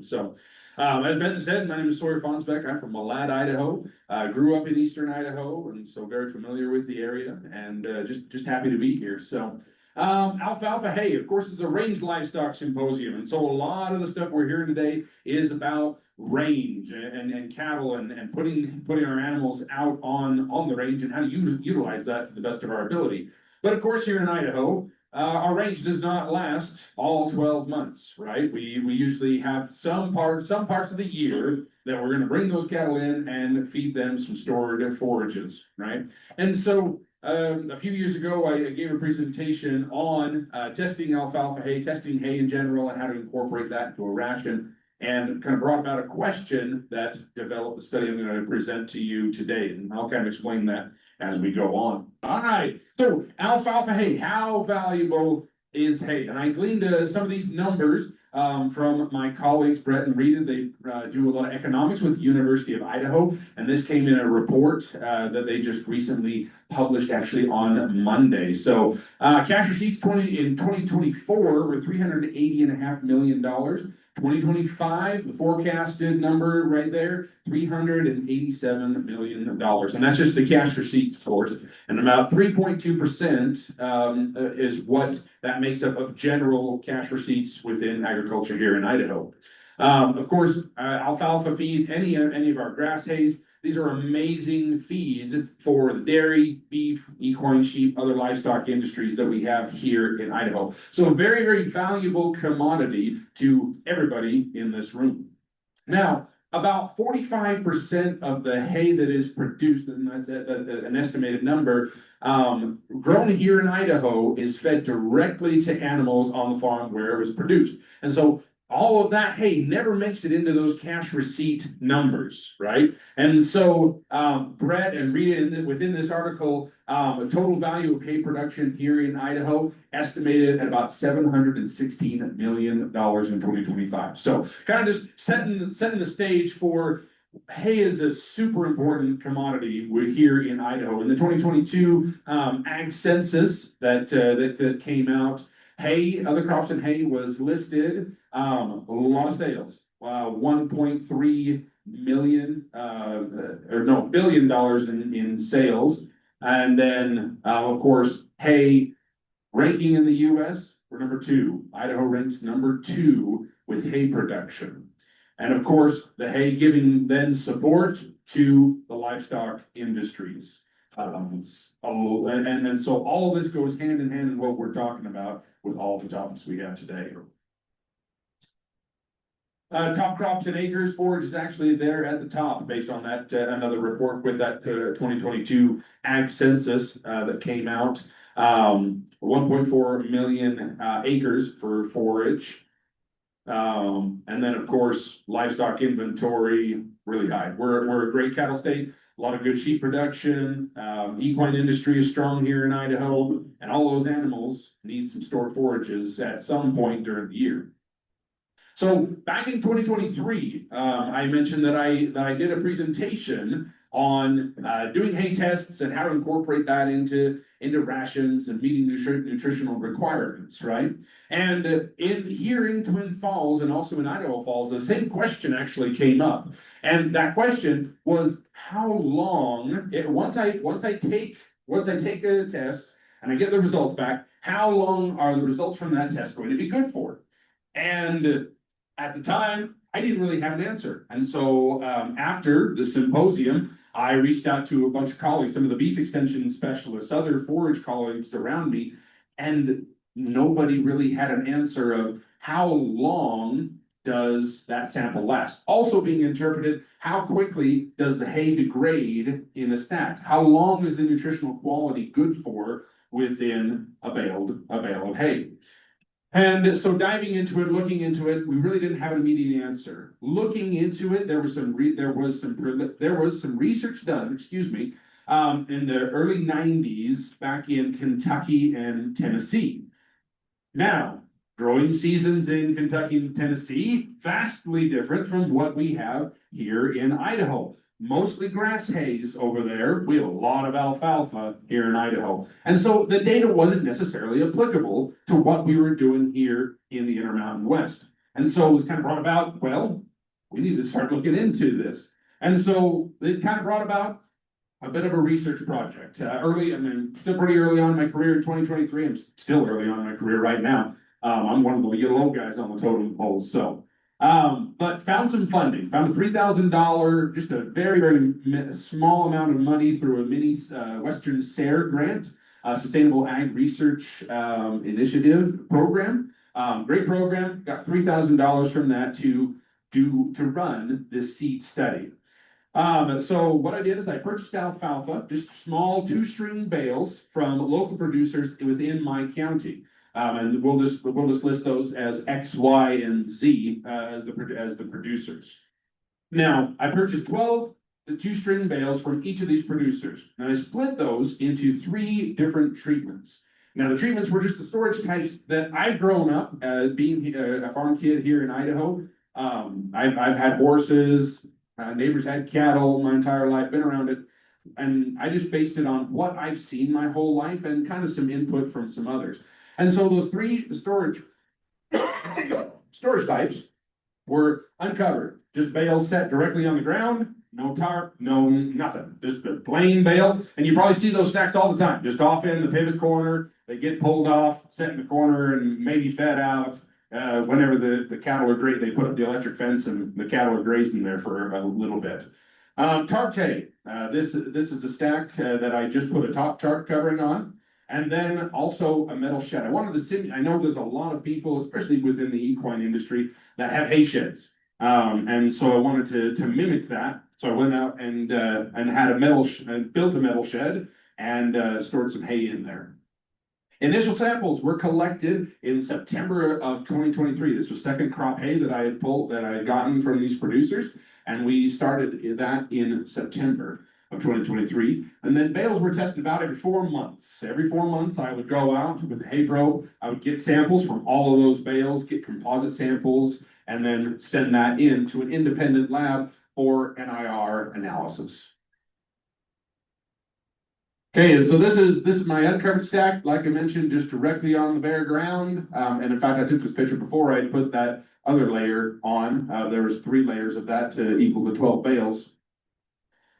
So, as Ben said, my name is Sawyer Fonnesbeck. I'm from Malad, Idaho. Grew up in eastern Idaho, and so very familiar with the area, and just happy to be here. So, alfalfa hay, of course, is a range livestock symposium, and so a lot of the stuff we're hearing today is about range and cattle and putting our animals out on the range and how to utilize that to the best of our ability. But of course, here in Idaho, our range does not last all 12 months, right? We usually have some parts of the year that we're going to bring those cattle in and feed them some stored forages, right? And so a few years ago, I gave a presentation on testing alfalfa hay, testing hay in general, and how to incorporate that into a ration, and kind of brought about a question that developed the study I'm going to present to you today. And I'll kind of explain that as we go on. All right, so alfalfa hay, how valuable is hay? And I gleaned some of these numbers from my colleagues, Brett and Rita. They do a lot of economics with the University of Idaho, and this came in a report that they just recently published actually on Monday. So cash receipts in 2024 were $380.5 million. 2025, the forecasted number right there, $387 million. And that's just the cash receipts, of course. And about 3.2% is what that makes up of general cash receipts within agriculture here in Idaho. Of course, alfalfa feed, any of our grass hays, these are amazing feeds for the dairy, beef, equine, sheep, other livestock industries that we have here in Idaho. So a very, very valuable commodity to everybody in this room. Now, about 45% of the hay that is produced, and that's an estimated number, grown here in Idaho is fed directly to animals on the farm where it was produced. And so all of that hay never makes it into those cash receipt numbers, right? And so Brett and Rita, within this article, total value of hay production here in Idaho estimated at about $716 million in 2025. So kind of just setting the stage for hay is a super important commodity here in Idaho. In the 2022 ag census that came out, hay, other crops and hay was listed. A lot of sales, $1.3 billion in sales. And then, of course, hay ranking in the U.S., we're number 2. Idaho ranks number 2 with hay production. And of course, the hay giving then support to the livestock industries. And so all of this goes hand in hand in what we're talking about with all the topics we have today. Top crops and acres, forage is actually there at the top based on that another report with that 2022 ag census that came out. 1.4 million acres for forage. And then of course, livestock inventory, really high. We're a great cattle state, a lot of good sheep production. Equine industry is strong here in Idaho, and all those animals need some stored forages at some point during the year. So back in 2023, I mentioned that I did a presentation on doing hay tests and how to incorporate that into rations and meeting nutritional requirements, right? And here in Twin Falls and also in Idaho Falls, the same question actually came up. And that question was, how long, once I take a test and I get the results back, how long are the results from that test going to be good for? And at the time, I didn't really have an answer. And so after the symposium, I reached out to a bunch of colleagues, some of the beef extension specialists, other forage colleagues around me, and nobody really had an answer of how long does that sample last. Also being interpreted, how quickly does the hay degrade in a stack? How long is the nutritional quality good for within a bale of hay? And so diving into it, looking into it, we really didn't have an immediate answer. Looking into it, there was some research done, in the early 90s back in Kentucky and Tennessee. Now, growing seasons in Kentucky and Tennessee, vastly different from what we have here in Idaho. Mostly grass hays over there. We have a lot of alfalfa here in Idaho. And so the data wasn't necessarily applicable to what we were doing here in the Intermountain West. And so it was kind of brought about, well, we need to start looking into this. And so it kind of brought about a bit of a research project. Still pretty early on in my career in 2023. I'm still early on in my career right now. I'm one of the yellow guys on the totem pole. So, but found some funding. Found a $3,000, just a very, very small amount of money through a mini Western SARE grant, Sustainable Ag Research Initiative program. Great program. Got $3,000 from that to run this seed study. So what I did is I purchased alfalfa, just small 2-string bales from local producers within my county. And we'll just list those as X, Y, and Z as the producers. Now, I purchased 12 2-string bales from each of these producers, and I split those into 3 different treatments. Now, the treatments were just the storage types that I've grown up being a farm kid here in Idaho. I've had horses. Neighbors had cattle my entire life, been around it, and I just based it on what I've seen my whole life and kind of some input from some others. And so those 3 storage types were uncovered, just bales set directly on the ground, no tarp, no nothing, just a plain bale. And you probably see those stacks all the time, just off in the pivot corner. They get pulled off, set in the corner, and maybe fed out. Whenever the cattle are great, they put up the electric fence and the cattle are grazing there for a little bit. Tarp hay. This is a stack that I just put a top tarp covering on, and then also a metal shed. I know there's a lot of people, especially within the equine industry, that have hay sheds, and so I wanted to mimic that. So I went out and had built a metal shed and stored some hay in there. Initial samples were collected in September of 2023. This was second crop hay that I had gotten from these producers, and we started that in September of 2023. And then bales were tested about every 4 months. Every 4 months, I would go out with the hay pro. I would get samples from all of those bales, get composite samples, and then send that in to an independent lab for an IR analysis. Okay, and so this is my uncovered stack, like I mentioned, just directly on the bare ground. And in fact, I took this picture before I put that other layer on. There was 3 layers of that to equal the 12 bales.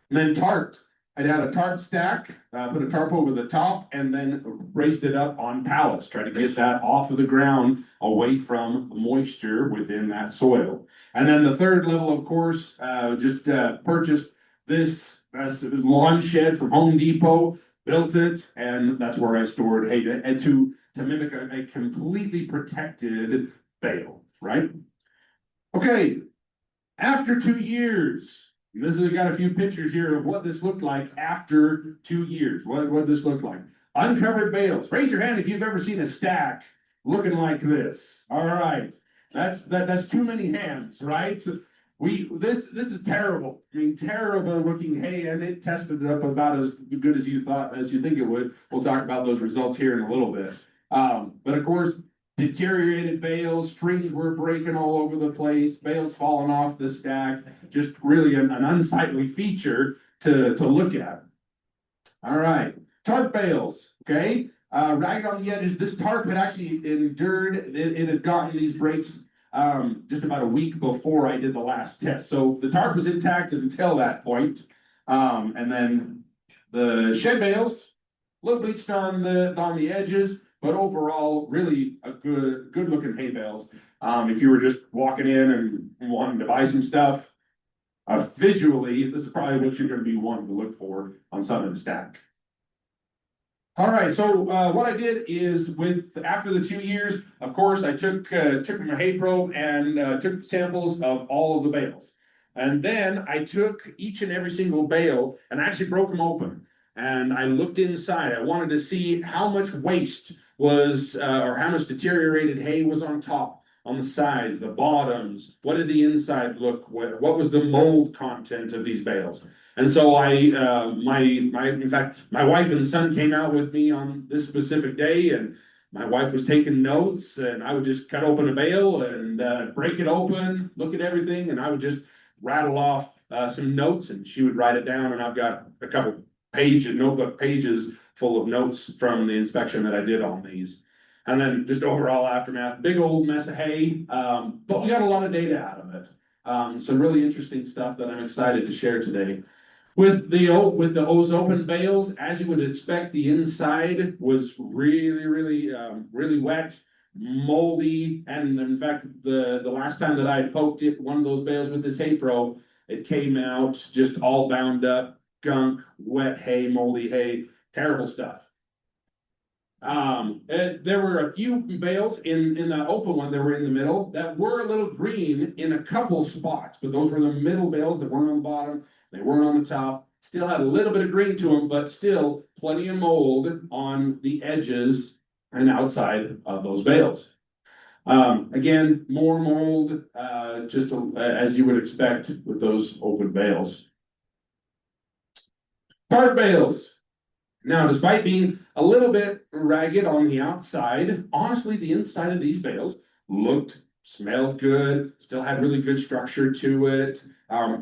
And then tarped. I'd had a tarp stack, put a tarp over the top, and then raised it up on pallets, try to get that off of the ground, away from the moisture within that soil. And then the third level, of course, purchased this lawn shed from Home Depot, built it, and that's where I stored hay and to mimic a completely protected bale, right? Okay, after 2 years, I got a few pictures here of what this looked like after 2 years. What this looked like. Uncovered bales. Raise your hand if you've ever seen a stack looking like this. All right, that's too many hands, right? This is terrible. I mean, terrible looking hay, and it tested it up about as good as you think it would. We'll talk about those results here in a little bit. But of course, deteriorated bales, strings were breaking all over the place, bales falling off the stack, just really an unsightly feature to look at. All right, tarp bales, okay? Ragged on the edges. This tarp had actually endured, it had gotten these breaks just about a week before I did the last test. So the tarp was intact until that point. And then the shed bales, a little bleached on the edges, but overall, really a good looking hay bales. If you were just walking in and wanting to buy some stuff, visually, this is probably what you're going to be wanting to look for on some of the stack. All right, so what I did is after the 2 years, of course, I took my hay probe and took samples of all of the bales. And then I took each and every single bale and actually broke them open. And I looked inside. I wanted to see how much waste was, or how much deteriorated hay was on top, on the sides, the bottoms. What did the inside look? What was the mold content of these bales? And so in fact, my wife and son came out with me on this specific day, and my wife was taking notes, and I would just cut open a bale and break it open, look at everything, and I would just rattle off some notes, and she would write it down, and I've got a couple notebook pages full of notes from the inspection that I did on these. And then just overall aftermath, big old mess of hay, but we got a lot of data out of it. Some really interesting stuff that I'm excited to share today. With those open bales, as you would expect, the inside was really wet, moldy, and in fact, the last time that I had poked it, one of those bales with this hay pro, it came out just all bound up, gunk, wet hay, moldy hay, terrible stuff. There were a few bales in that open one that were in the middle that were a little green in a couple spots, but those were the middle bales that weren't on the bottom. They weren't on the top. Still had a little bit of green to them, but still plenty of mold on the edges and outside of those bales. Again, more mold, as you would expect with those open bales. Tarp bales. Now, despite being a little bit ragged on the outside, honestly, the inside of these bales smelled good, still had really good structure to it.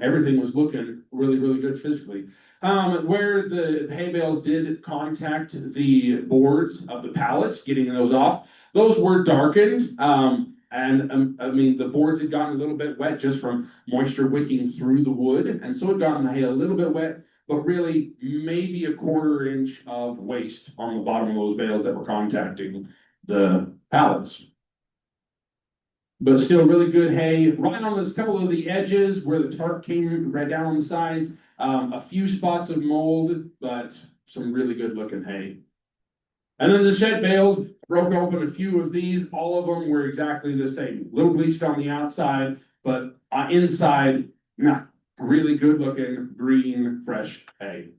Everything was looking really good physically. Where the hay bales did contact the boards of the pallets, getting those off, those were darkened. I mean, the boards had gotten a little bit wet just from moisture wicking through the wood, and so it gotten the hay a little bit wet, but really maybe a 1/4 inch of waste on the bottom of those bales that were contacting the pallets. But still really good hay. Right on this couple of the edges where the tarp came right down on the sides, a few spots of mold, but some really good looking hay. And then the shed bales, broke open a few of these. All of them were exactly the same. A little bleached on the outside, but inside, really good looking green, fresh hay.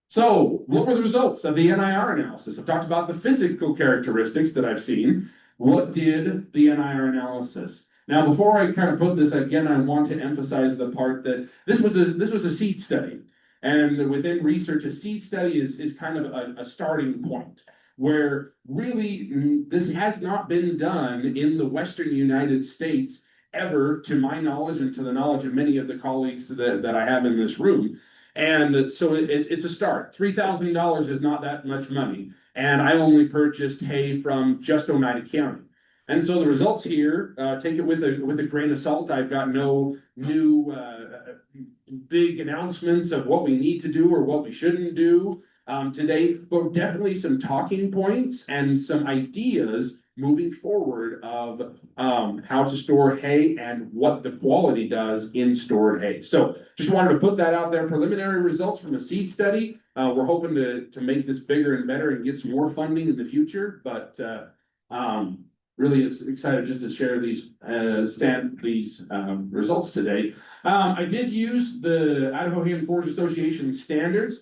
So what were the results of the NIR analysis? I've talked about the physical characteristics that I've seen. What did the NIR analysis? Now, before I kind of put this, again, I want to emphasize the part that this was a seed study. And within research, a seed study is kind of a starting point where really this has not been done in the Western United States ever, to my knowledge and to the knowledge of many of the colleagues that I have in this room. And so it's a start. $3,000 is not that much money. And I only purchased hay from just Oneida County. And so the results here, take it with a grain of salt. I've got no new big announcements of what we need to do or what we shouldn't do today, but definitely some talking points and some ideas moving forward of how to store hay and what the quality does in stored hay. So just wanted to put that out there. Preliminary results from a seed study. We're hoping to make this bigger and better and get some more funding in the future, but really excited just to share these results today. I did use the Idaho Hay and Forage Association standards.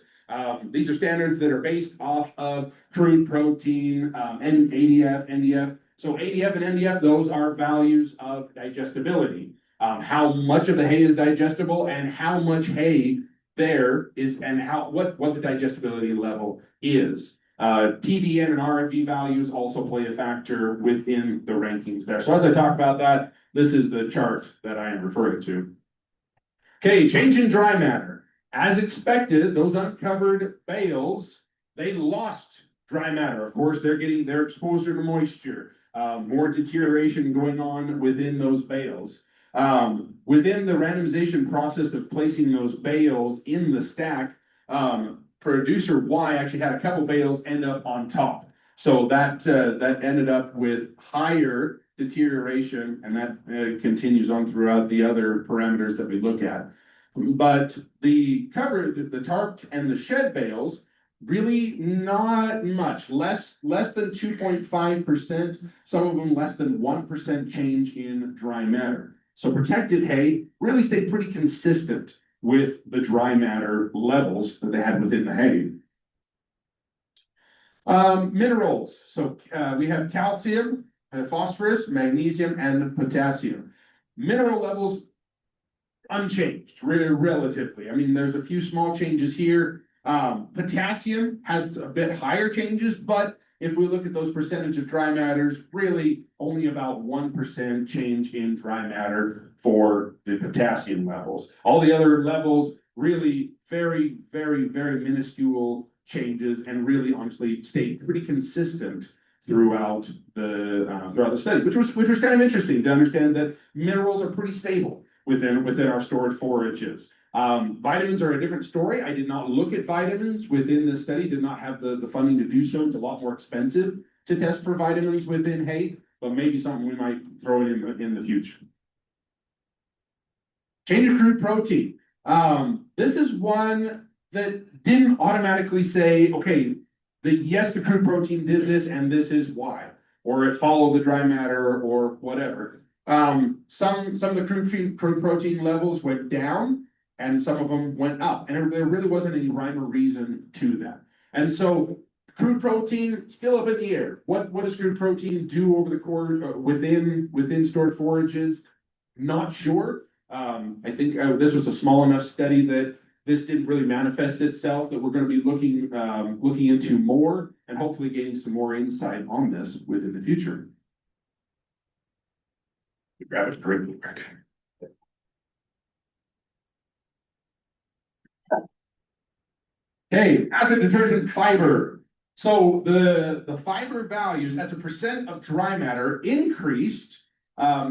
These are standards that are based off of crude protein, and ADF, NDF. So ADF and NDF, those are values of digestibility. How much of the hay is digestible and how much hay there is, and what the digestibility level is. TDN and RFE values also play a factor within the rankings there. So as I talk about that, this is the chart that I am referring to. Okay, change in dry matter. As expected, those uncovered bales, they lost dry matter. Of course, they're getting their exposure to moisture, more deterioration going on within those bales. Within the randomization process of placing those bales in the stack, producer Y actually had a couple bales end up on top. So that ended up with higher deterioration, and that continues on throughout the other parameters that we look at. But the tarped and the shed bales, really not much, less than 2.5%, some of them less than 1% change in dry matter. So protected hay really stayed pretty consistent with the dry matter levels that they had within the hay. Minerals, so we have calcium, phosphorus, magnesium, and potassium. Mineral levels unchanged, really relatively. I mean, there's a few small changes here. Potassium has a bit higher changes, but if we look at those percentage of dry matters, really only about 1% change in dry matter for the potassium levels. All the other levels really very, very, very minuscule changes and really honestly stayed pretty consistent throughout the study, which was kind of interesting to understand that minerals are pretty stable within our stored forages. Vitamins are a different story. I did not look at vitamins within the study, did not have the funding to do so. It's a lot more expensive to test for vitamins within hay, but maybe something we might throw in the future. Change of crude protein. This is one that didn't automatically say, okay, yes, the crude protein did this and this is why, or it followed the dry matter or whatever. Some of the crude protein levels went down and some of them went up, and there really wasn't any rhyme or reason to that. And so crude protein still up in the air. What does crude protein do over the course within stored forages? Not sure. I think this was a small enough study that this didn't really manifest itself, that we're going to be looking into more and hopefully gaining some more insight on this within the future. Grab a drink. Okay, acid detergent fiber. So the fiber values as a percent of dry matter increased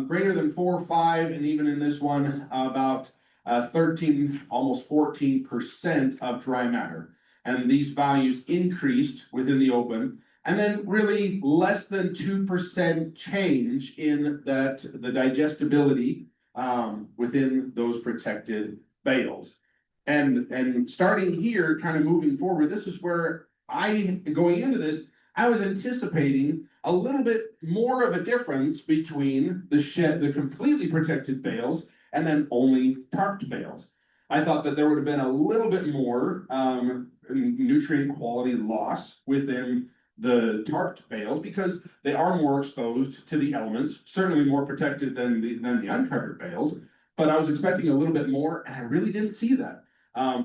greater than 4 or 5, and even in this one about 13, almost 14% of dry matter. And these values increased within the open, and then really less than 2% change in the digestibility within those protected bales. And starting here, kind of moving forward, this is where going into this, I was anticipating a little bit more of a difference between the completely protected bales and then only tarped bales. I thought that there would have been a little bit more nutrient quality loss within the tarped bales because they are more exposed to the elements, certainly more protected than the uncovered bales. But I was expecting a little bit more, and I really didn't see that.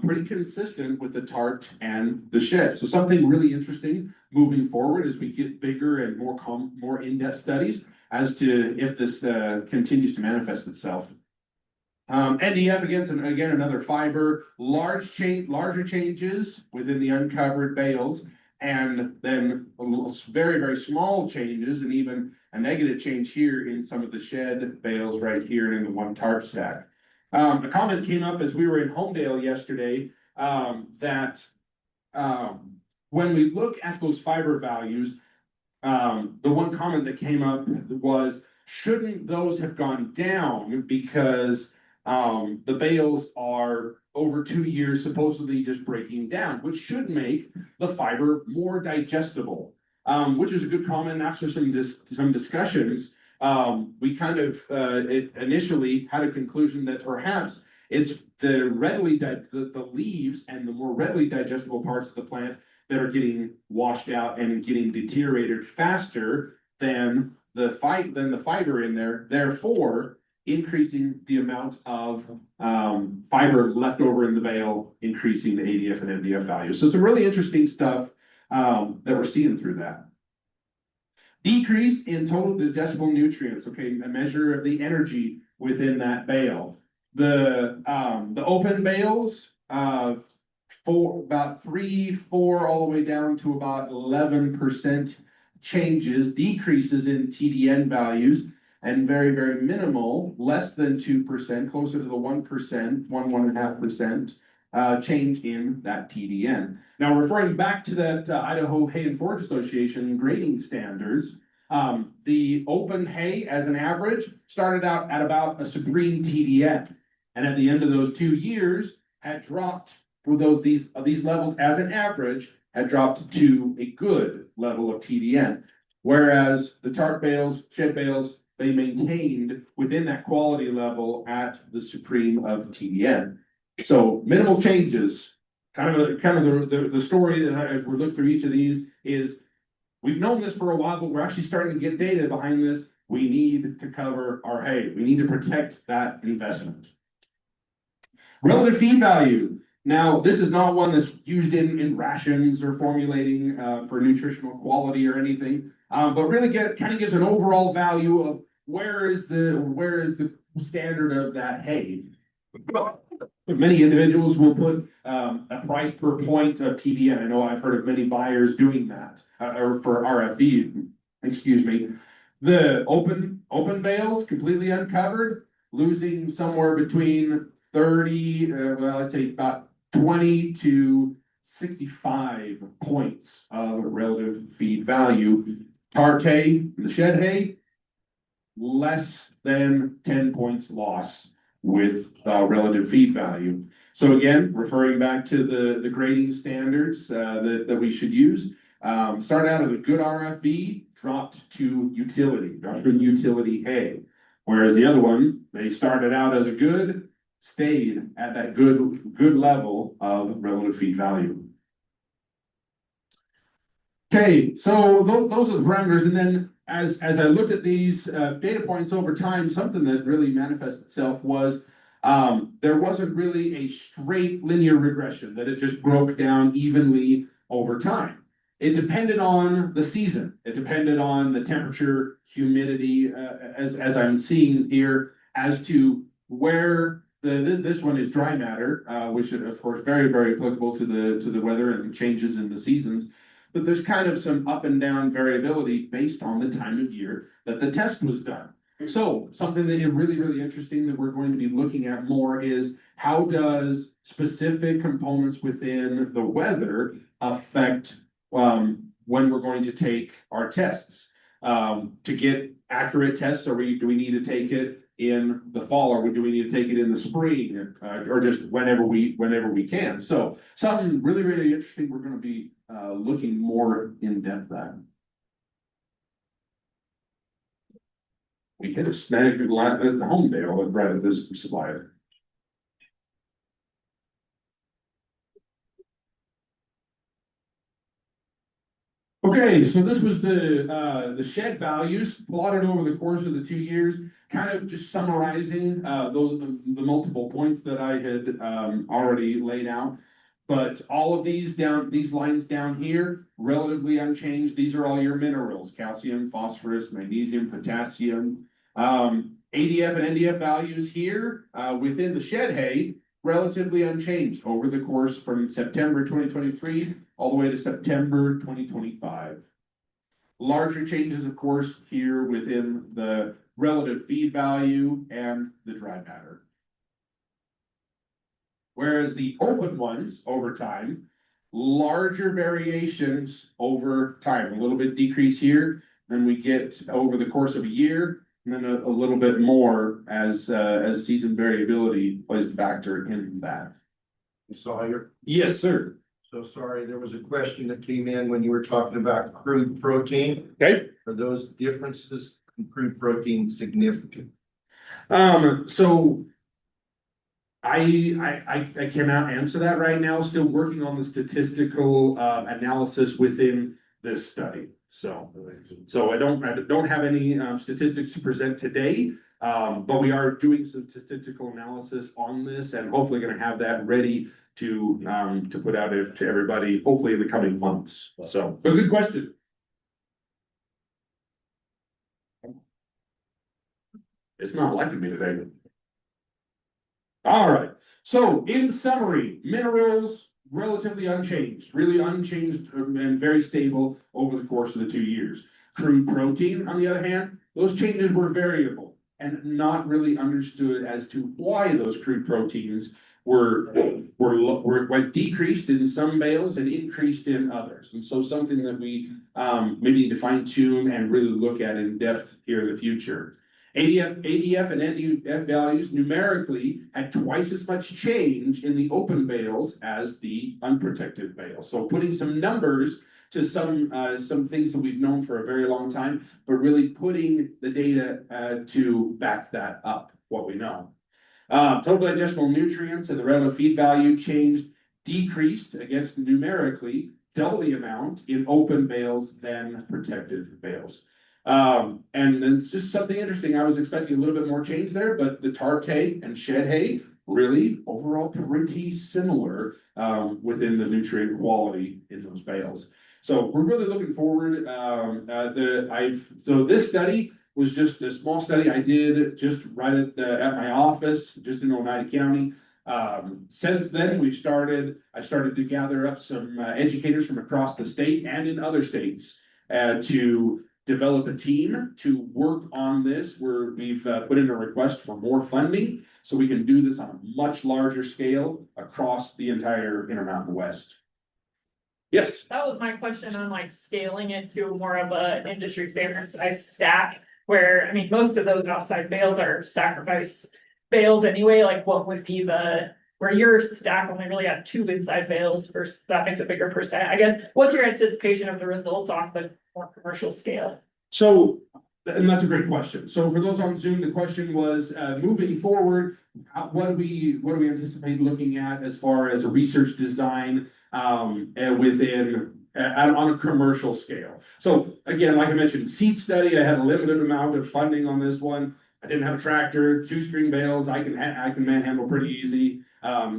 Pretty consistent with the tarped and the shed. So something really interesting moving forward as we get bigger and more in-depth studies as to if this continues to manifest itself. NDF again another fiber, larger changes within the uncovered bales, and then very, very small changes, and even a negative change here in some of the shed bales right here and in the one tarp stack. A comment came up as we were in Homedale yesterday that when we look at those fiber values, the one comment that came up was, shouldn't those have gone down because the bales are over 2 years supposedly just breaking down, which should make the fiber more digestible, which is a good comment. After some discussions, we kind of initially had a conclusion that perhaps it's the leaves and the more readily digestible parts of the plant that are getting washed out and getting deteriorated faster than the fiber in there, therefore increasing the amount of fiber left over in the bale, increasing the ADF and MDF values. So some really interesting stuff that we're seeing through that. Decrease in total digestible nutrients, okay, a measure of the energy within that bale. The open bales, about 3, 4, all the way down to about 11% decreases in TDN values, and very, very minimal, less than 2%, closer to the 1%, 1.5% change in that TDN. Now, referring back to that Idaho Hay and Forage Association grading standards, the open hay as an average started out at about a supreme TDN, and at the end of those 2 years had dropped these levels as an average had dropped to a good level of TDN, whereas the tarp bales, shed bales, they maintained within that quality level at the supreme of TDN. So minimal changes. Kind of the story that as we look through each of these is we've known this for a while, but we're actually starting to get data behind this. We need to cover our hay. We need to protect that investment. Relative feed value. Now, this is not one that's used in rations or formulating for nutritional quality or anything, but really kind of gives an overall value of where is the standard of that hay. Many individuals will put a price per point of TDN. I know I've heard of many buyers doing that, or for RFV excuse me, the open bales completely uncovered, losing somewhere between 30, well, I'd say about 20 to 65 points of relative feed value. Tart hay, the shed hay, less than 10 points loss with relative feed value. So again, referring back to the grading standards that we should use, start out at a good RFV, dropped to utility hay. Whereas the other one, they started out as a good, stayed at that good level of relative feed value. Okay, so those are the parameters, and then as I looked at these data points over time, something that really manifested itself was there wasn't really a straight linear regression, that it just broke down evenly over time. It depended on the season. It depended on the temperature, humidity, as I'm seeing here, as to where this one is dry matter, which is of course very, very applicable to the weather and changes in the seasons. But there's kind of some up and down variability based on the time of year that the test was done. So something that is really, really interesting that we're going to be looking at more is how does specific components within the weather affect when we're going to take our tests. To get accurate tests, do we need to take it in the fall, or do we need to take it in the spring, or just whenever we can? So something really, really interesting we're going to be looking more in depth at. We hit a snag at the home bale right at this slide. Okay, so this was the shed values plotted over the course of the 2 years, kind of just summarizing the multiple points that I had already laid out. But all of these lines down here, relatively unchanged. These are all your minerals: calcium, phosphorus, magnesium, potassium. ADF and NDF values here within the shed hay, relatively unchanged over the course from September 2023 all the way to September 2025. Larger changes, of course, here within the relative feed value and the dry matter. Whereas the open ones over time, larger variations over time, a little bit decrease here, then we get over the course of a year, and then a little bit more as season variability plays a factor in that. Sawyer? Yes, sir. So sorry, there was a question that came in when you were talking about crude protein. Okay. Are those differences in crude protein significant? So I cannot answer that right now. Still working on the statistical analysis within this study. So I don't have any statistics to present today, but we are doing some statistical analysis on this, and hopefully going to have that ready to put out to everybody, hopefully in the coming months. So, but good question. It's not liking me today. All right. So in summary, minerals relatively unchanged, really unchanged and very stable over the course of the 2 years. Crude protein, on the other hand, those changes were variable and not really understood as to why those crude proteins were decreased in some bales and increased in others. And so something that we maybe need to fine tune and really look at in depth here in the future. ADF and NDF values numerically had twice as much change in the open bales as the unprotected bales. So putting some numbers to some things that we've known for a very long time, but really putting the data to back that up, what we know. Total digestible nutrients and the relative feed value decreased against numerically double the amount in open bales than protected bales. And it's just something interesting. I was expecting a little bit more change there, but the tart hay and shed hay really overall pretty similar within the nutrient quality in those bales. So we're really looking forward. So this study was just a small study I did just right at my office, just in Oneida County. Since then, I started to gather up some educators from across the state and in other states to develop a team to work on this. We've put in a request for more funding so we can do this on a much larger scale across the entire Intermountain West. Yes. That was my question on like scaling it to more of a industry standard size stack. Where, I mean, most of those outside bales are sacrifice bales anyway, like what would be where your stack only really had 2 inside bales versus that makes a bigger percent. I guess, what's your anticipation of the results on the more commercial scale? So, and that's a great question. So for those on Zoom, the question was, moving forward, what do we anticipate looking at as far as a research design on a commercial scale? So again, like I mentioned, seed study, I had a limited amount of funding on this one. I didn't have a tractor, 2-string bales, I can manhandle pretty easy.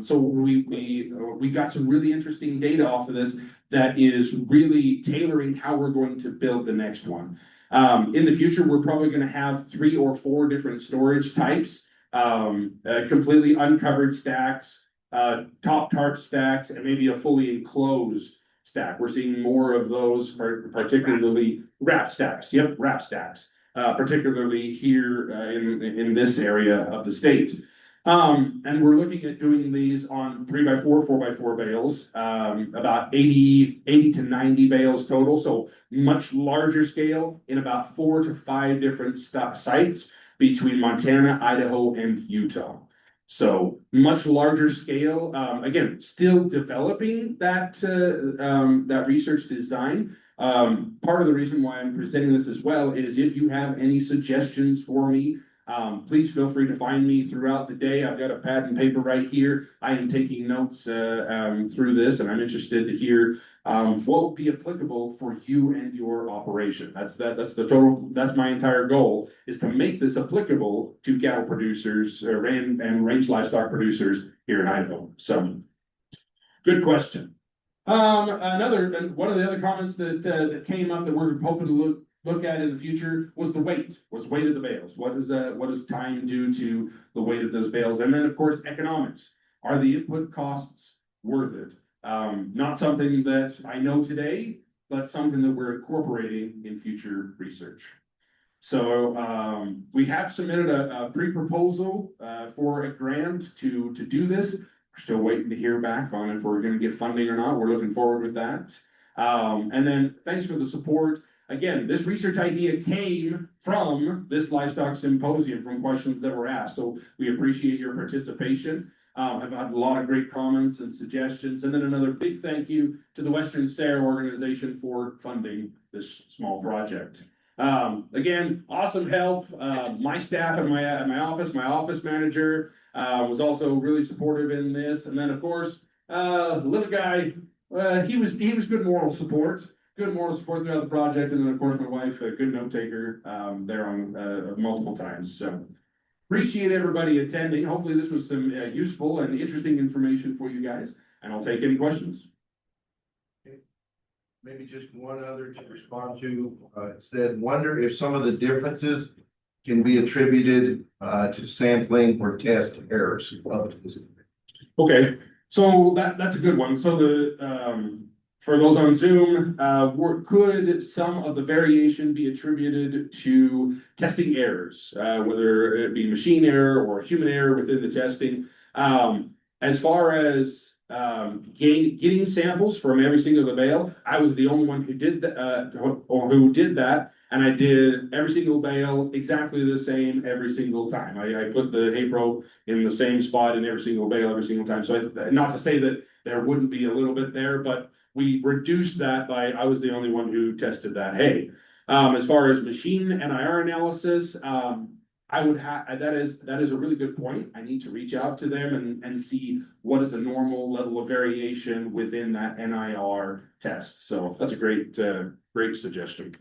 So we got some really interesting data off of this that is really tailoring how we're going to build the next one. In the future, we're probably going to have 3 or 4 different storage types, completely uncovered stacks, top tarp stacks, and maybe a fully enclosed stack. We're seeing more of those, particularly wrap stacks. Yep, wrap stacks, particularly here in this area of the state. And we're looking at doing these on 3x4, 4x4 bales, about 80 to 90 bales total. So much larger scale in about 4 to 5 different sites between Montana, Idaho, and Utah. So much larger scale. Again, still developing that research design. Part of the reason why I'm presenting this as well is if you have any suggestions for me, please feel free to find me throughout the day. I've got a pad and paper right here. I am taking notes through this, and I'm interested to hear what would be applicable for you and your operation. That's my entire goal, is to make this applicable to cattle producers and range livestock producers here in Idaho. So, good question. One of the other comments that came up that we're hoping to look at in the future was the weight of the bales. What does time do to the weight of those bales? And then of course, economics. Are the input costs worth it? Not something that I know today, but something that we're incorporating in future research. So we have submitted a pre-proposal for a grant to do this. We're still waiting to hear back on if we're going to get funding or not. We're looking forward with that. And then thanks for the support. Again, this research idea came from this livestock symposium, from questions that were asked. So we appreciate your participation. I've had a lot of great comments and suggestions. And then another big thank you to the Western SARE organization for funding this small project. Again, awesome help. My staff at my office manager was also really supportive in this. And then of course, the little guy, he was good moral support. Good moral support throughout the project, and then of course my wife, a good note taker there on multiple times. So appreciate everybody attending. Hopefully this was some useful and interesting information for you guys, and I'll take any questions. Maybe just one other to respond to. It said, wonder if some of the differences can be attributed to sampling or test errors. Okay, so that's a good one. So for those on Zoom, could some of the variation be attributed to testing errors, whether it be machine error or human error within the testing? As far as getting samples from every single bale, I was the only one who did that, and I did every single bale exactly the same every single time. I put the hay probe in the same spot in every single bale every single time. So not to say that there wouldn't be a little bit there, but we reduced that by, I was the only one who tested that hay. As far as machine NIR analysis, that is a really good point. I need to reach out to them and see what is a normal level of variation within that NIR test. So that's a great suggestion.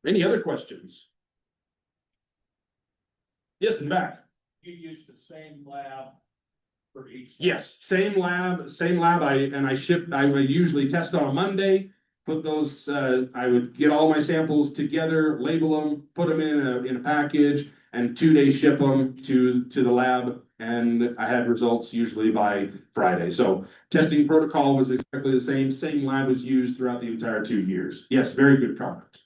Any other questions? Yes, in back. You use the same lab for each? Yes, same lab. I would usually test on a Monday, put those, I would get all my samples together, label them, put them in a package, and 2 days ship them to the lab. And I had results usually by Friday. So testing protocol was exactly the same. Same lab was used throughout the entire 2 years. Yes, very good comment.